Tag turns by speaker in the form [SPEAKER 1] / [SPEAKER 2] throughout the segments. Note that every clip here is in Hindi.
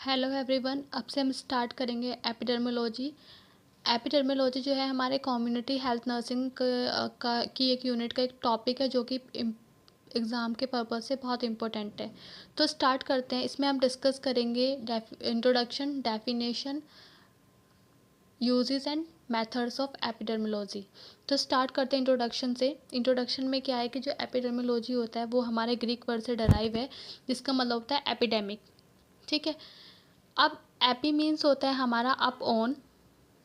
[SPEAKER 1] Hello everyone. अब से हम स्टार्ट करेंगे एपिडर्मोलॉजी। एपिडर्मोलॉजी जो है हमारे कम्युनिटी हेल्थ नर्सिंग की एक यूनिट का एक टॉपिक है जो कि एग्ज़ाम के पर्पज़ से बहुत इम्पोर्टेंट है। तो स्टार्ट करते हैं। इसमें हम डिस्कस करेंगे introduction, definition, uses and methods of epidemiology. तो स्टार्ट करते हैं इंट्रोडक्शन से। इंट्रोडक्शन में क्या है कि जो एपिडर्मोलॉजी होता है वो हमारे ग्रीक वर्ड से डराइव है, जिसका मतलब होता है एपिडेमिक। ठीक है। अब एपी मीन्स होता है हमारा अप ऑन,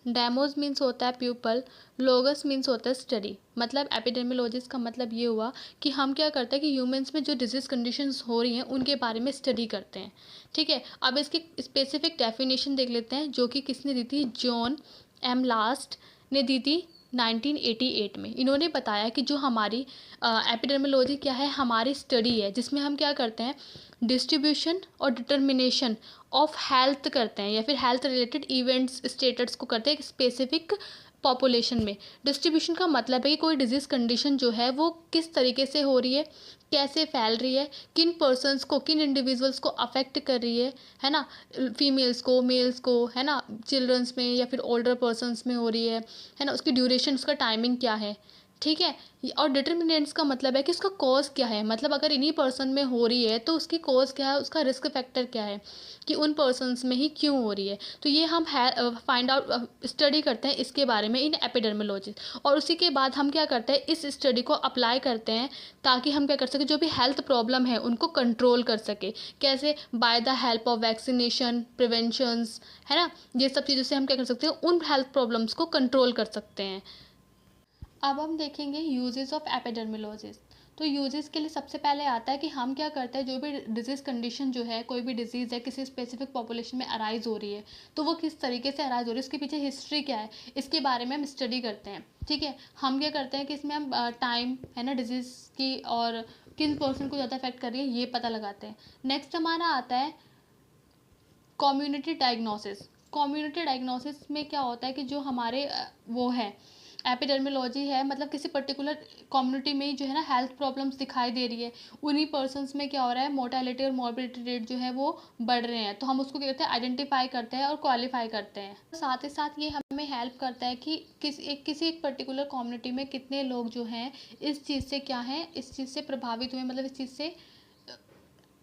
[SPEAKER 1] डेमोज मीन्स होता है प्यूपल, लोगस मीन्स होता है स्टडी। मतलब एपिडेमियोलॉजिस्ट का मतलब ये हुआ कि हम क्या करते हैं कि ह्यूमंस में जो डिजीज कंडीशंस हो रही हैं उनके बारे में स्टडी करते हैं। ठीक है। अब इसकी स्पेसिफिक डेफिनेशन देख लेते हैं जो कि किसने दी थी, जॉन एम लास्ट ने दी थी 1988 में। इन्होंने बताया कि जो हमारी एपिडेमियोलॉजी क्या है, हमारी स्टडी है जिसमें हम क्या करते हैं, डिस्ट्रीब्यूशन और डिटर्मिनेशन ऑफ हेल्थ करते हैं या फिर हेल्थ रिलेटेड इवेंट्स स्टेटस को करते हैं एक स्पेसिफिक पॉपुलेशन में। डिस्ट्रीब्यूशन का मतलब है कि कोई डिजीज़ कंडीशन जो है वो किस तरीके से हो रही है, कैसे फैल रही है, किन पर्सन्स को, किन इंडिविजुअल्स को अफेक्ट कर रही है ना, फीमेल्स को, मेल्स को, है ना, चिल्ड्रंस में या फिर ओल्डर पर्सन्स में हो रही है ना, उसकी ड्यूरेशन, उसका टाइमिंग क्या है। ठीक है। और डिटर्मिनेंट्स का मतलब है कि उसका कॉज क्या है, मतलब अगर इन्हीं पर्सन में हो रही है तो उसकी कॉज क्या है, उसका रिस्क फैक्टर क्या है कि उन पर्सन्स में ही क्यों हो रही है। तो ये हम फाइंड आउट स्टडी करते हैं इसके बारे में इन एपिडर्मोलॉजी। और उसी के बाद हम क्या करते हैं, इस स्टडी को अप्लाई करते हैं ताकि हम क्या कर सकें, जो भी हेल्थ प्रॉब्लम है उनको कंट्रोल कर सके। कैसे, by the help of vaccination, preventions, है ना, ये सब चीज़ों से हम क्या कर सकते हैं, उन हेल्थ प्रॉब्लम्स को कंट्रोल कर सकते हैं। अब हम देखेंगे यूजेस ऑफ एपिडर्मिलोसिस। तो यूजेस के लिए सबसे पहले आता है कि हम क्या करते हैं, जो भी डिजीज़ कंडीशन जो है, कोई भी डिजीज़ है किसी स्पेसिफिक पॉपुलेशन में अराइज हो रही है तो वो किस तरीके से अराइज हो रही है, उसके पीछे हिस्ट्री क्या है, इसके बारे में हम स्टडी करते हैं। ठीक है। हम क्या करते हैं कि इसमें हम टाइम, है ना, डिजीज़ की और किन पर्सन को ज़्यादा अफेक्ट कर रही है ये पता लगाते हैं। नेक्स्ट हमारा आता है कम्युनिटी डायग्नोसिस। कम्युनिटी डायग्नोसिस में क्या होता है कि जो हमारे वो है एपिडर्मियोलॉजी है, मतलब किसी पर्टिकुलर कम्युनिटी में जो है ना हेल्थ प्रॉब्लम्स दिखाई दे रही है, उन्हीं पर्सन्स में क्या हो रहा है, मोर्टेलिटी और मॉर्बिडिटी रेट जो है वो बढ़ रहे हैं, तो हम उसको क्या करते हैं, आइडेंटिफाई करते हैं और क्वालिफाई करते हैं। साथ ही साथ ये हमें हेल्प करता है कि किसी एक पर्टिकुलर कम्युनिटी में कितने लोग जो हैं इस चीज़ से क्या हैं, इस चीज़ से प्रभावित हुए, मतलब इस चीज़ से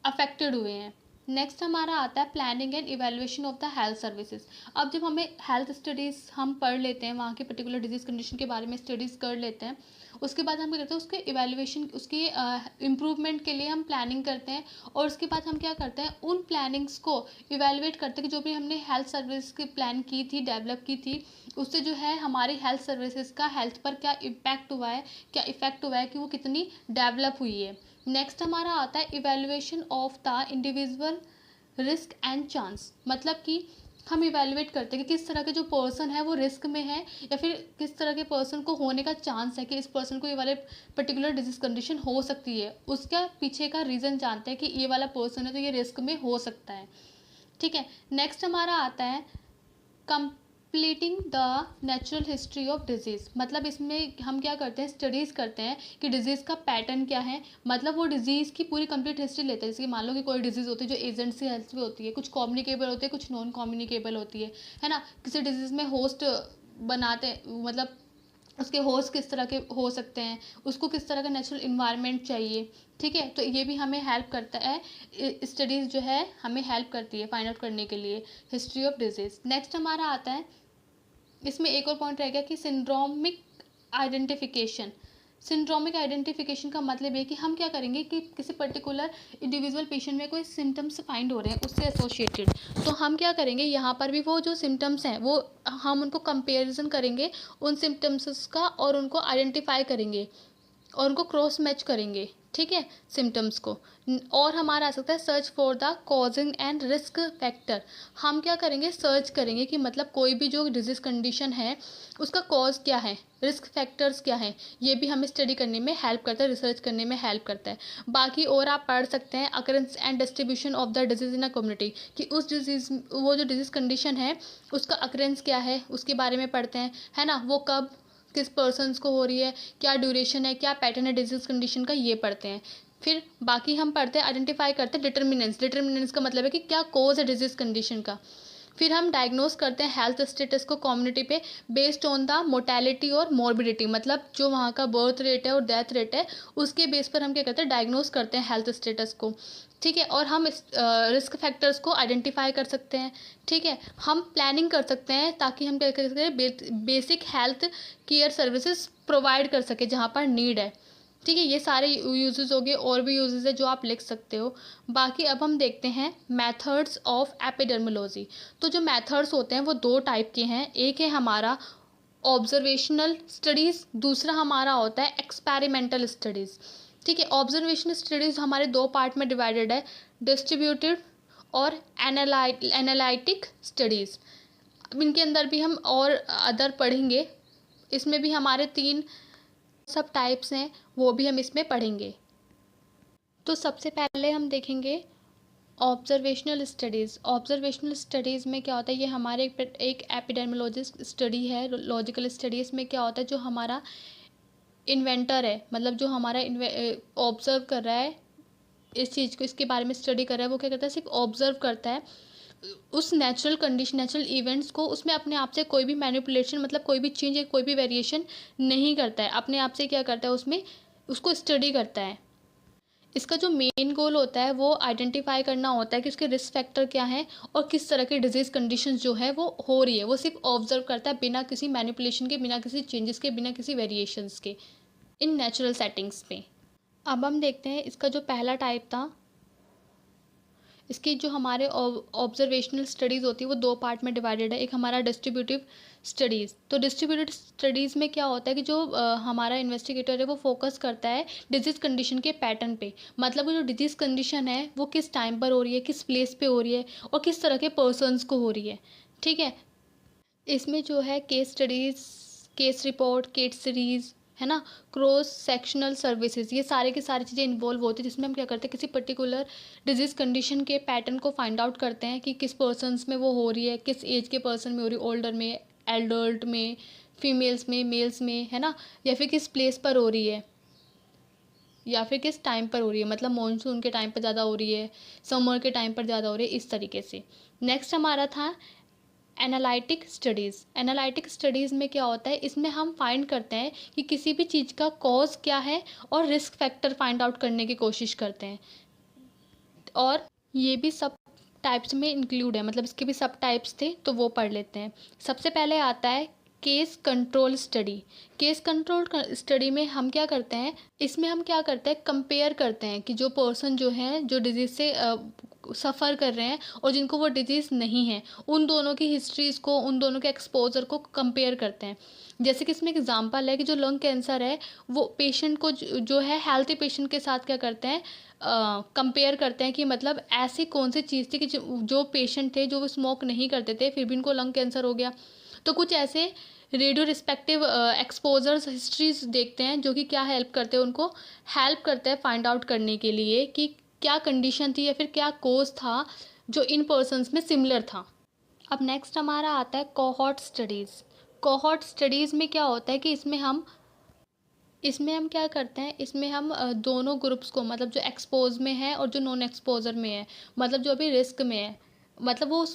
[SPEAKER 1] अफेक्टेड हुए हैं। नेक्स्ट हमारा आता है planning and evaluation of the health services. अब जब हमें हेल्थ स्टडीज़ हम पढ़ लेते हैं, वहाँ के पर्टिकुलर डिजीज़ कंडीशन के बारे में स्टडीज़ कर लेते हैं, उसके बाद हम क्या करते हैं, उसके इवेल्युएशन, उसकी इम्प्रूवमेंट के लिए हम प्लानिंग करते हैं। और उसके बाद हम क्या करते हैं, उन प्लानिंग्स को इवेल्युएट करते हैं कि जो भी हमने हेल्थ सर्विस की प्लान की थी, डेवलप की थी, उससे जो है हमारी हेल्थ सर्विसेज का हेल्थ पर क्या इम्पैक्ट हुआ है, क्या इफ़ेक्ट हुआ है, कि वो कितनी डेवलप हुई है। नेक्स्ट हमारा आता है evaluation of the individual risk and chance. मतलब कि हम इवेलुएट करते हैं कि किस तरह के जो पर्सन है वो रिस्क में है या फिर किस तरह के पर्सन को होने का चांस है कि इस पर्सन को ये वाले पर्टिकुलर डिजीज कंडीशन हो सकती है, उसका पीछे का रीज़न जानते हैं कि ये वाला पर्सन है तो ये रिस्क में हो सकता है। ठीक है। नेक्स्ट हमारा आता है completing the natural history of disease. मतलब इसमें हम क्या करते हैं, स्टडीज़ करते हैं कि डिजीज़ का पैटर्न क्या है, मतलब वो डिजीज़ की पूरी कंप्लीट हिस्ट्री लेते हैं। जैसे कि मान लो कि कोई डिजीज़ होती है जो एजेंट से हेल्थ में होती है, कुछ कम्युनिकेबल होती है, कुछ नॉन कम्युनिकेबल होती है ना। किसी डिजीज़ में होस्ट बनाते, मतलब उसके होस्ट किस तरह के हो सकते हैं, उसको किस तरह का नेचुरल इन्वायरमेंट चाहिए। ठीक है। तो ये भी हमें हेल्प करता है, स्टडीज़ जो है हमें हेल्प करती है फाइंड आउट करने के लिए हिस्ट्री ऑफ डिजीज़। नेक्स्ट हमारा आता है, इसमें एक और पॉइंट रह गया कि सिंड्रोमिक आइडेंटिफिकेशन। सिंड्रोमिक आइडेंटिफिकेशन का मतलब ये कि हम क्या करेंगे कि किसी पर्टिकुलर इंडिविजुअल पेशेंट में कोई सिम्टम्स फाइंड हो रहे हैं उससे एसोसिएटेड, तो हम क्या करेंगे, यहाँ पर भी वो जो सिम्टम्स हैं वो हम उनको कंपेरिजन करेंगे उन सिम्टम्स का और उनको आइडेंटिफाई करेंगे और उनको क्रॉस मैच करेंगे। ठीक है, सिम्टम्स को। और हमारा आ सकता है search for the causing and risk factor. हम क्या करेंगे, सर्च करेंगे कि मतलब कोई भी जो डिजीज़ कंडीशन है उसका कॉज क्या है, रिस्क फैक्टर्स क्या है, ये भी हमें स्टडी करने में हेल्प करता है, रिसर्च करने में हेल्प करता है। बाकी और आप पढ़ सकते हैं occurrence and distribution of the disease in a community, कि उस डिजीज़, वो जो डिजीज़ कंडीशन है उसका अकरेंस क्या है उसके बारे में पढ़ते हैं, है ना, वो कब किस पर्सन्स को हो रही है, क्या ड्यूरेशन है, क्या पैटर्न है डिजीज़ कंडीशन का, ये पढ़ते हैं। फिर बाकी हम पढ़ते हैं, आइडेंटिफाई करते हैं डिटर्मिनेंट्स। डिटर्मिनेंट्स का मतलब है कि क्या कोज है डिजीज कंडीशन का। फिर हम डायग्नोस करते हैं हेल्थ स्टेटस को कम्युनिटी पे बेस्ड ऑन द मोर्टेलिटी और मॉर्बिडिटी, मतलब जो वहाँ का बर्थ रेट है और डेथ रेट है उसके बेस पर हम क्या करते हैं, डायग्नोस करते हैं हेल्थ स्टेटस को। ठीक है, और हम रिस्क फैक्टर्स को आइडेंटिफाई कर सकते हैं। ठीक है, हम प्लानिंग कर सकते हैं ताकि हम क्या कर सकते हैं, basic health care services provide कर सके जहाँ पर नीड है। ठीक है, ये सारे यूजेस हो गए, और भी यूजेस है जो आप लिख सकते हो। बाकी अब हम देखते हैं मेथड्स ऑफ एपिडर्मोलॉजी। तो जो मेथड्स होते हैं वो दो टाइप के हैं, एक है हमारा ऑब्जर्वेशनल स्टडीज़, दूसरा हमारा होता है एक्सपेरिमेंटल स्टडीज़। ठीक है, ऑब्जर्वेशनल स्टडीज़ हमारे दो पार्ट में डिवाइडेड है, डिस्ट्रीब्यूटेड और एनालिटिक स्टडीज़। इनके अंदर भी हम और अदर पढ़ेंगे, इसमें भी हमारे 3 सब टाइप्स हैं, वो भी हम इसमें पढ़ेंगे। तो सबसे पहले हम देखेंगे ऑब्जर्वेशनल स्टडीज़। ऑब्जर्वेशनल स्टडीज़ में क्या होता है, ये हमारे एक एपिडेमियोलॉजिस्ट स्टडी है, लॉजिकल स्टडीज़ में क्या होता है, जो हमारा इन्वेंटर है, मतलब जो हमारा ऑब्जर्व कर रहा है इस चीज़ को, इसके बारे में स्टडी कर रहा है, वो क्या करता है, सिर्फ ऑब्जर्व करता है उस नेचुरल कंडीशन, नेचुरल इवेंट्स को, उसमें अपने आप से कोई भी मैनिपुलेशन, मतलब कोई भी चेंज या कोई भी वेरिएशन नहीं करता है, अपने आप से क्या करता है, उसमें उसको स्टडी करता है। इसका जो मेन गोल होता है वो आइडेंटिफाई करना होता है कि उसके रिस्क फैक्टर क्या हैं और किस तरह की डिजीज़ कंडीशंस जो है वो हो रही है। वो सिर्फ ऑब्जर्व करता है बिना किसी मैनिपुलेशन के, बिना किसी चेंजेस के, बिना किसी वेरिएशंस के, इन नेचुरल सेटिंग्स में। अब हम देखते हैं इसका जो पहला टाइप था, इसकी जो हमारे ऑब्जर्वेशनल स्टडीज़ होती है वो दो पार्ट में डिवाइडेड है। एक हमारा डिस्ट्रीब्यूटिव स्टडीज़। तो डिस्ट्रीब्यूटिव स्टडीज़ में क्या होता है कि जो हमारा इन्वेस्टिगेटर है वो फोकस करता है डिजीज़ कंडीशन के पैटर्न पे, मतलब वो जो डिजीज़ कंडीशन है वो किस टाइम पर हो रही है, किस प्लेस पे हो रही है और किस तरह के पर्सनस को हो रही है। ठीक है, इसमें जो है case studies, case report, case series, है ना, क्रॉस सेक्शनल सर्विसेज, ये सारे की सारी चीज़ें इन्वॉल्व होती है, जिसमें हम क्या करते हैं, किसी पर्टिकुलर डिजीज़ कंडीशन के पैटर्न को फाइंड आउट करते हैं कि किस पर्सनस में वो हो रही है, किस एज के पर्सन में हो रही है, ओल्डर में, एडल्ट में, फीमेल्स में, मेल्स में, है ना, या फिर किस प्लेस पर हो रही है, या फिर किस टाइम पर हो रही है, मतलब मानसून के टाइम पर ज़्यादा हो रही है, समर के टाइम पर ज़्यादा हो रही है, इस तरीके से। नेक्स्ट हमारा था एनालिटिक स्टडीज़। एनालिटिक स्टडीज़ में क्या होता है, इसमें हम फाइंड करते हैं कि किसी भी चीज़ का कॉज क्या है और रिस्क फैक्टर फाइंड आउट करने की कोशिश करते हैं, और ये भी सब टाइप्स में इंक्लूड है, मतलब इसके भी सब टाइप्स थे, तो वो पढ़ लेते हैं। सबसे पहले आता है case control study. Case control study में हम क्या करते हैं, इसमें हम क्या करते हैं, कंपेयर करते हैं कि जो पर्सन जो है, जो डिजीज़ से सफ़र कर रहे हैं और जिनको वो डिजीज़ नहीं है, उन दोनों की हिस्ट्रीज़ को, उन दोनों के एक्सपोजर को कंपेयर करते हैं। जैसे कि इसमें एग्जांपल है कि जो लंग कैंसर है वो पेशेंट को जो है हेल्थी पेशेंट के साथ क्या करते हैं, कंपेयर करते हैं कि मतलब ऐसी कौन सी चीज़ थी कि जो पेशेंट थे जो वो स्मोक नहीं करते थे फिर भी उनको लंग कैंसर हो गया। तो कुछ ऐसे रेडियो रिस्पेक्टिव एक्सपोजर्स हिस्ट्रीज देखते हैं जो कि क्या हेल्प करते हैं, उनको हेल्प करते हैं फाइंड आउट करने के लिए कि क्या कंडीशन थी या फिर क्या कोज था जो इन पर्सन्स में सिमिलर था। अब नेक्स्ट हमारा आता है कोहॉर्ट स्टडीज़। कोहॉर्ट स्टडीज़ में क्या होता है कि इसमें हम क्या करते हैं, इसमें हम दोनों ग्रुप्स को, मतलब जो एक्सपोज में है और जो नॉन एक्सपोजर में है, मतलब जो अभी रिस्क में है, मतलब वो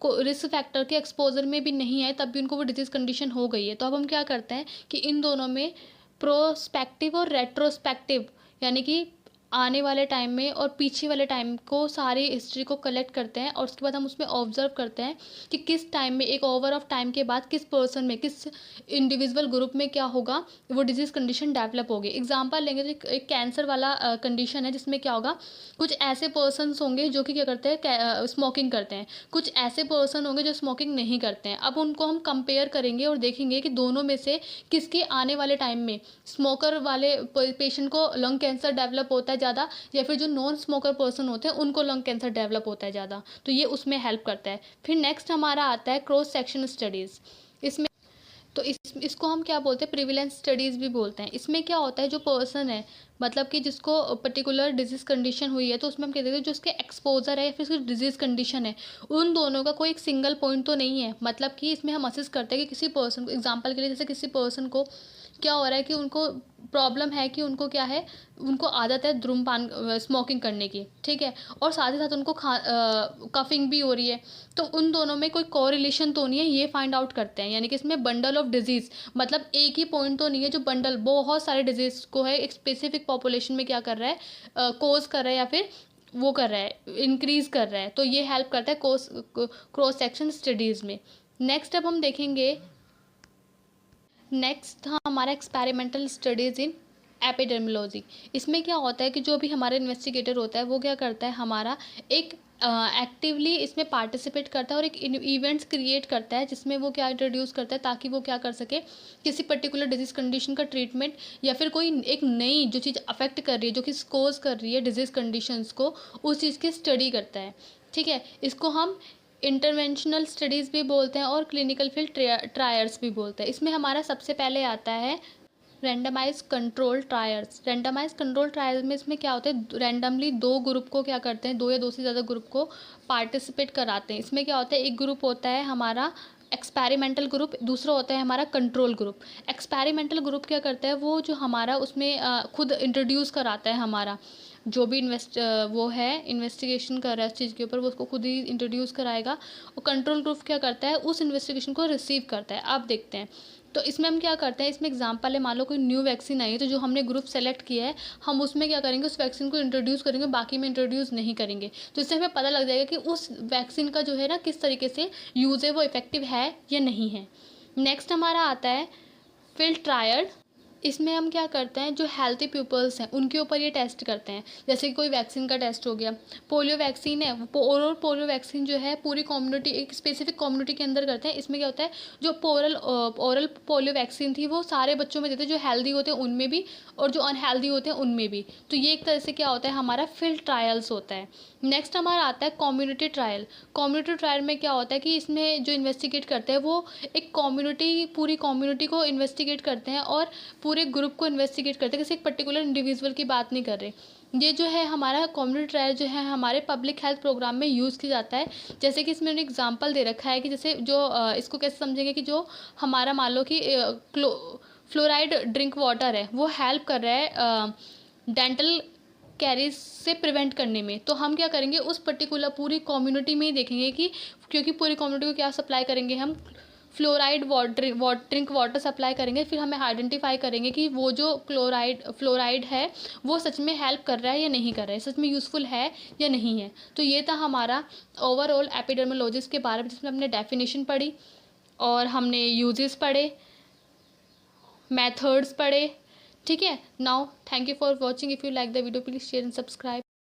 [SPEAKER 1] को रिस्क फैक्टर के एक्सपोजर में भी नहीं है तब भी उनको वो डिजीज़ कंडीशन हो गई है। तो अब हम क्या करते हैं कि इन दोनों में प्रोस्पेक्टिव और रेट्रोस्पेक्टिव, यानी कि आने वाले टाइम में और पीछे वाले टाइम को, सारी हिस्ट्री को कलेक्ट करते हैं और उसके बाद हम उसमें ऑब्जर्व करते हैं कि किस टाइम में, एक ओवर ऑफ टाइम के बाद किस पर्सन में, किस इंडिविजुअल ग्रुप में क्या होगा, वो डिजीज़ कंडीशन डेवलप होगी। एग्जांपल लेंगे तो एक कैंसर वाला कंडीशन है जिसमें क्या होगा, कुछ ऐसे पर्सनस होंगे जो कि क्या करते हैं, स्मोकिंग करते हैं, कुछ ऐसे पर्सन होंगे जो स्मोकिंग नहीं करते हैं। अब उनको हम कंपेयर करेंगे और देखेंगे कि दोनों में से किसके आने वाले टाइम में स्मोकर वाले पेशेंट को लंग कैंसर डेवलप होता है ज़्यादा, या फिर जो नॉन स्मोकर पर्सन होते हैं उनको लंग कैंसर डेवलप होता है ज़्यादा। तो ये उसमें हेल्प करता है। फिर नेक्स्ट हमारा आता है क्रॉस सेक्शन स्टडीज़। इसमें तो इसको हम क्या बोलते हैं, प्रिविलेंस स्टडीज़ भी बोलते हैं। इसमें क्या होता है, जो पर्सन है, मतलब कि जिसको पर्टिकुलर डिजीज़ कंडीशन हुई है, तो उसमें हम कहते हैं जो उसके एक्सपोजर है या फिर उसकी डिजीज़ कंडीशन है, उन दोनों का कोई एक सिंगल पॉइंट तो नहीं है। मतलब कि इसमें हम असेस करते हैं कि किसी पर्सन को, एग्जांपल के लिए जैसे किसी पर्सन को क्या हो रहा है कि उनको प्रॉब्लम है कि उनको क्या है, उनको आदत है धूम्रपान स्मोकिंग करने की, ठीक है, और साथ ही साथ उनको कफिंग भी हो रही है, तो उन दोनों में कोई कोरिलेशन तो नहीं है, ये फाइंड आउट करते हैं। यानी कि इसमें बंडल ऑफ डिजीज़, मतलब एक ही पॉइंट तो नहीं है जो बंडल बहुत सारे डिजीज़ को है एक स्पेसिफिक पॉपुलेशन में क्या कर रहा है, कोज कर रहा है या फिर वो कर रहा है, इंक्रीज कर रहा है, तो ये हेल्प करता है क्रॉस सेक्शन स्टडीज़ में। नेक्स्ट अब हम देखेंगे, नेक्स्ट था हमारा एक्सपेरिमेंटल स्टडीज़ इन एपिडेमियोलॉजी। इसमें क्या होता है कि जो भी हमारा इन्वेस्टिगेटर होता है वो क्या करता है, हमारा एक एक्टिवली इसमें पार्टिसिपेट करता है और एक इवेंट्स क्रिएट करता है जिसमें वो क्या इंट्रोड्यूस करता है ताकि वो क्या कर सके, किसी पर्टिकुलर डिजीज़ कंडीशन का ट्रीटमेंट या फिर कोई एक नई जो चीज़ अफेक्ट कर रही है, जो कि कोज कर रही है डिजीज़ कंडीशंस को, उस चीज़ की स्टडी करता है, ठीक है। इसको हम इंटरवेंशनल स्टडीज़ भी बोलते हैं और क्लिनिकल फील्ड ट्रायल्स भी बोलते हैं। इसमें हमारा सबसे पहले आता है randomise control trials. Randomise control trial में इसमें क्या होता है, रैंडमली दो ग्रुप को क्या करते हैं, दो या दो से ज़्यादा ग्रुप को पार्टिसिपेट कराते हैं। इसमें क्या होता है, एक ग्रुप होता है हमारा एक्सपेरिमेंटल ग्रुप, दूसरा होता है हमारा कंट्रोल ग्रुप। एक्सपेरिमेंटल ग्रुप क्या करता है, वो जो हमारा उसमें खुद इंट्रोड्यूस कराता है, हमारा जो भी वो है इन्वेस्टिगेशन कर रहा है इस चीज़ के ऊपर, वो उसको खुद ही इंट्रोड्यूस कराएगा। और कंट्रोल ग्रुप क्या करता है, उस इन्वेस्टिगेशन को रिसीव करता है। आप देखते हैं तो इसमें हम क्या करते हैं, इसमें एग्जांपल है, मान लो कोई न्यू वैक्सीन आई है, तो जो हमने ग्रुप सेलेक्ट किया है हम उसमें क्या करेंगे, उस वैक्सीन को इंट्रोड्यूस करेंगे, बाकी में इंट्रोड्यूस नहीं करेंगे। तो इससे हमें पता लग जाएगा कि उस वैक्सीन का जो है ना किस तरीके से यूज़ है, वो इफेक्टिव है या नहीं है। नेक्स्ट हमारा आता है फील्ड ट्रायल। इसमें हम क्या करते हैं, जो हेल्थी पीपल्स हैं उनके ऊपर ये टेस्ट करते हैं। जैसे कि कोई वैक्सीन का टेस्ट हो गया, पोलियो वैक्सीन है, ओरल पोलियो वैक्सीन जो है पूरी कम्युनिटी, एक स्पेसिफिक कम्युनिटी के अंदर करते हैं। इसमें क्या होता है, जो ओरल पोलियो वैक्सीन थी वो सारे बच्चों में देते हैं, जो हेल्दी होते हैं उनमें भी और जो अनहेल्दी होते हैं उनमें भी। तो ये एक तरह से क्या होता है, हमारा फील्ड ट्रायल्स होता है। नेक्स्ट हमारा आता है कम्युनिटी ट्रायल। कम्युनिटी ट्रायल में क्या होता है कि इसमें जो इन्वेस्टिगेट करते हैं वो एक कम्युनिटी, पूरी कम्युनिटी को इन्वेस्टिगेट करते हैं और पूरे ग्रुप को इन्वेस्टिगेट करते हैं, किसी एक पर्टिकुलर इंडिविजुअल की बात नहीं कर रहे। ये जो है हमारा कम्युनिटी ट्रायल जो है हमारे पब्लिक हेल्थ प्रोग्राम में यूज़ किया जाता है। जैसे कि इसमें एग्जांपल दे रखा है कि जैसे जो इसको कैसे समझेंगे कि जो हमारा मान लो कि फ्लोराइड ड्रिंक वाटर है वो हेल्प कर रहा है डेंटल कैरीज से प्रिवेंट करने में। तो हम क्या करेंगे, उस पर्टिकुलर पूरी कम्युनिटी में ही देखेंगे कि, क्योंकि पूरी कम्युनिटी को क्या सप्लाई करेंगे हम, फ्लोराइड ड्रिंक वाटर सप्लाई करेंगे। फिर हमें आइडेंटिफाई करेंगे कि वो जो फ्लोराइड है वो सच में हेल्प कर रहा है या नहीं कर रहा है, सच में यूज़फुल है या नहीं है। तो ये था हमारा ओवरऑल एपिडेमियोलॉजिस के बारे में, जिसमें हमने डेफिनेशन पढ़ी और हमने यूजेस पढ़े, मेथड्स पढ़े, ठीक है। Now thank you for watching. If you like the video please share and subscribe.